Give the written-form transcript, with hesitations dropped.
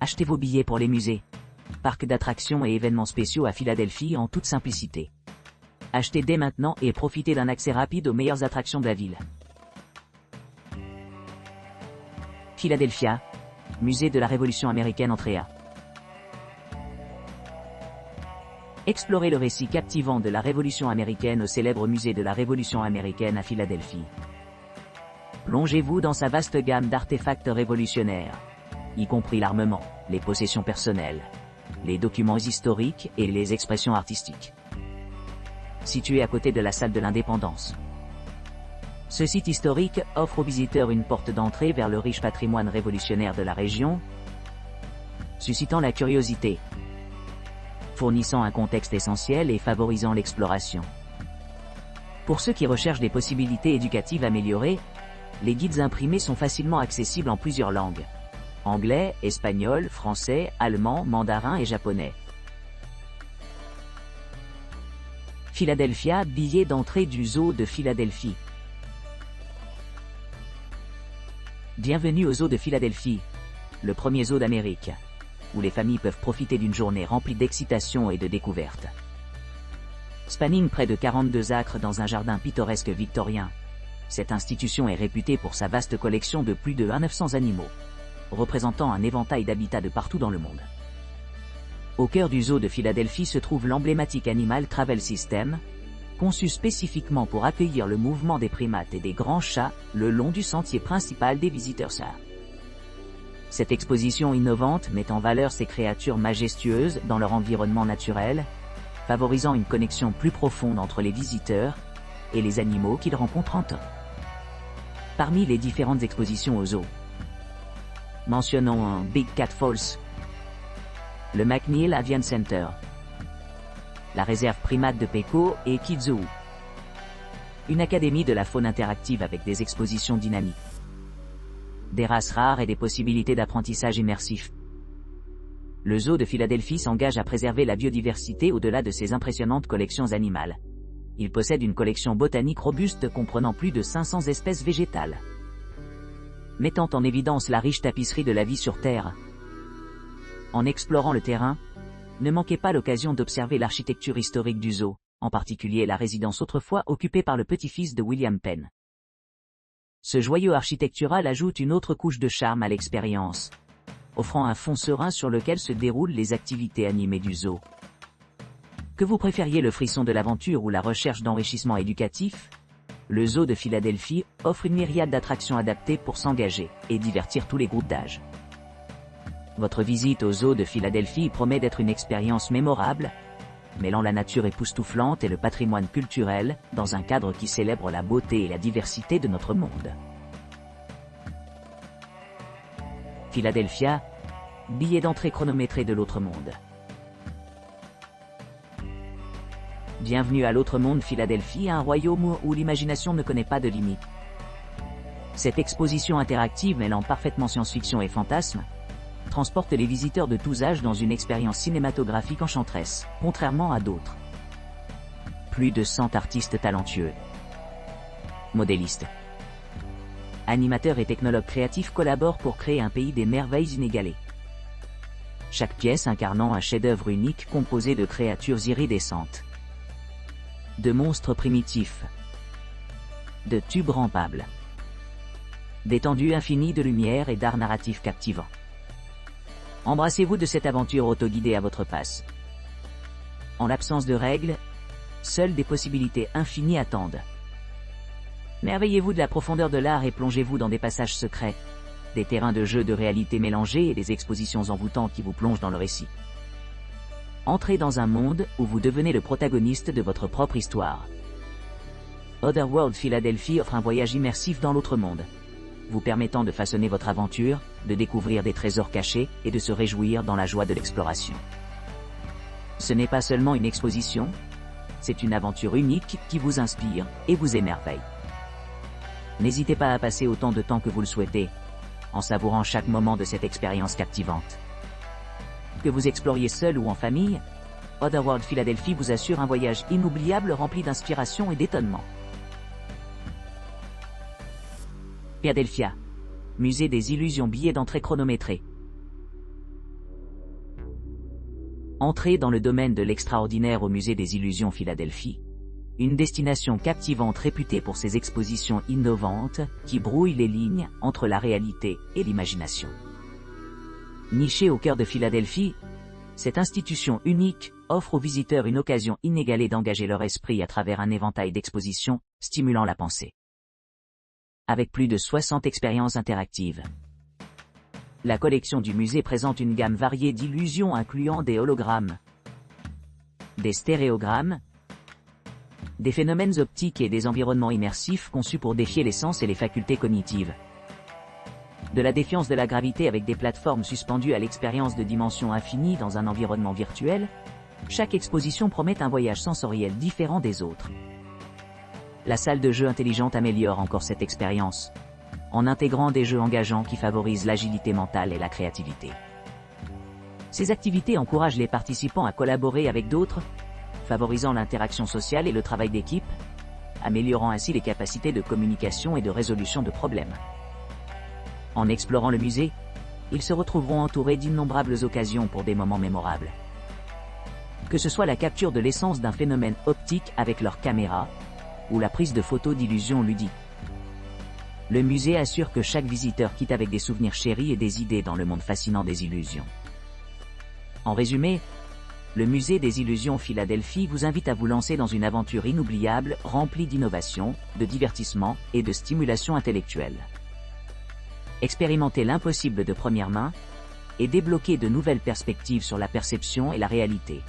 Achetez vos billets pour les musées, parcs d'attractions et événements spéciaux à Philadelphie en toute simplicité. Achetez dès maintenant et profitez d'un accès rapide aux meilleures attractions de la ville. Philadelphia, musée de la Révolution américaine entrée A. Explorez le récit captivant de la Révolution américaine au célèbre musée de la Révolution américaine à Philadelphie. Plongez-vous dans sa vaste gamme d'artefacts révolutionnaires, y compris l'armement, les possessions personnelles, les documents historiques et les expressions artistiques. Situé à côté de la salle de l'Indépendance. Ce site historique offre aux visiteurs une porte d'entrée vers le riche patrimoine révolutionnaire de la région, suscitant la curiosité, fournissant un contexte essentiel et favorisant l'exploration. Pour ceux qui recherchent des possibilités éducatives améliorées, les guides imprimés sont facilement accessibles en plusieurs langues: anglais, espagnol, français, allemand, mandarin et japonais. Philadelphia, billet d'entrée du zoo de Philadelphie. Bienvenue au zoo de Philadelphie, le premier zoo d'Amérique, où les familles peuvent profiter d'une journée remplie d'excitation et de découvertes. Spanning près de 42 acres dans un jardin pittoresque victorien, cette institution est réputée pour sa vaste collection de plus de 900 animaux, représentant un éventail d'habitats de partout dans le monde. Au cœur du zoo de Philadelphie se trouve l'emblématique Animal Travel System, conçu spécifiquement pour accueillir le mouvement des primates et des grands chats le long du sentier principal des visiteurs. Cette exposition innovante met en valeur ces créatures majestueuses dans leur environnement naturel, favorisant une connexion plus profonde entre les visiteurs et les animaux qu'ils rencontrent en temps. Parmi les différentes expositions au zoo, mentionnons un Big Cat Falls, le McNeil Avian Center, la réserve primate de Peco et Kids Zoo, une académie de la faune interactive avec des expositions dynamiques, des races rares et des possibilités d'apprentissage immersif. Le zoo de Philadelphie s'engage à préserver la biodiversité au-delà de ses impressionnantes collections animales. Il possède une collection botanique robuste comprenant plus de 500 espèces végétales, mettant en évidence la riche tapisserie de la vie sur Terre. En explorant le terrain, ne manquez pas l'occasion d'observer l'architecture historique du zoo, en particulier la résidence autrefois occupée par le petit-fils de William Penn. Ce joyau architectural ajoute une autre couche de charme à l'expérience, offrant un fond serein sur lequel se déroulent les activités animées du zoo. Que vous préfériez le frisson de l'aventure ou la recherche d'enrichissement éducatif, le zoo de Philadelphie offre une myriade d'attractions adaptées pour s'engager et divertir tous les groupes d'âge. Votre visite au zoo de Philadelphie promet d'être une expérience mémorable, mêlant la nature époustouflante et le patrimoine culturel dans un cadre qui célèbre la beauté et la diversité de notre monde. Philadelphia, billet d'entrée chronométré de l'autre monde. Bienvenue à l'autre monde Philadelphie, un royaume où l'imagination ne connaît pas de limites. Cette exposition interactive mêlant parfaitement science-fiction et fantasme, transporte les visiteurs de tous âges dans une expérience cinématographique enchanteresse, contrairement à d'autres. Plus de 100 artistes talentueux, modélistes, animateurs et technologues créatifs collaborent pour créer un pays des merveilles inégalées. Chaque pièce incarnant un chef-d'œuvre unique composé de créatures iridescentes, de monstres primitifs, de tubes rampables, d'étendues infinies de lumière et d'art narratif captivant. Embrassez-vous de cette aventure autoguidée à votre passe. En l'absence de règles, seules des possibilités infinies attendent. Merveillez-vous de la profondeur de l'art et plongez-vous dans des passages secrets, des terrains de jeu de réalité mélangés et des expositions envoûtantes qui vous plongent dans le récit. Entrez dans un monde où vous devenez le protagoniste de votre propre histoire. Otherworld Philadelphie offre un voyage immersif dans l'autre monde, vous permettant de façonner votre aventure, de découvrir des trésors cachés et de se réjouir dans la joie de l'exploration. Ce n'est pas seulement une exposition, c'est une aventure unique qui vous inspire et vous émerveille. N'hésitez pas à passer autant de temps que vous le souhaitez, en savourant chaque moment de cette expérience captivante. Que vous exploriez seul ou en famille, Otherworld Philadelphie vous assure un voyage inoubliable rempli d'inspiration et d'étonnement. Philadelphia, musée des illusions, billet d'entrée chronométré. Entrez dans le domaine de l'extraordinaire au Musée des Illusions Philadelphie. Une destination captivante réputée pour ses expositions innovantes qui brouillent les lignes entre la réalité et l'imagination. Nichée au cœur de Philadelphie, cette institution unique offre aux visiteurs une occasion inégalée d'engager leur esprit à travers un éventail d'expositions stimulant la pensée. Avec plus de 60 expériences interactives, la collection du musée présente une gamme variée d'illusions incluant des hologrammes, des stéréogrammes, des phénomènes optiques et des environnements immersifs conçus pour défier les sens et les facultés cognitives. De la défiance de la gravité avec des plateformes suspendues à l'expérience de dimensions infinies dans un environnement virtuel, chaque exposition promet un voyage sensoriel différent des autres. La salle de jeu intelligente améliore encore cette expérience, en intégrant des jeux engageants qui favorisent l'agilité mentale et la créativité. Ces activités encouragent les participants à collaborer avec d'autres, favorisant l'interaction sociale et le travail d'équipe, améliorant ainsi les capacités de communication et de résolution de problèmes. En explorant le musée, ils se retrouveront entourés d'innombrables occasions pour des moments mémorables. Que ce soit la capture de l'essence d'un phénomène optique avec leur caméra, ou la prise de photos d'illusions ludiques. Le musée assure que chaque visiteur quitte avec des souvenirs chéris et des idées dans le monde fascinant des illusions. En résumé, le musée des illusions Philadelphie vous invite à vous lancer dans une aventure inoubliable, remplie d'innovation, de divertissement et de stimulation intellectuelle. Expérimentez l'impossible de première main et débloquez de nouvelles perspectives sur la perception et la réalité.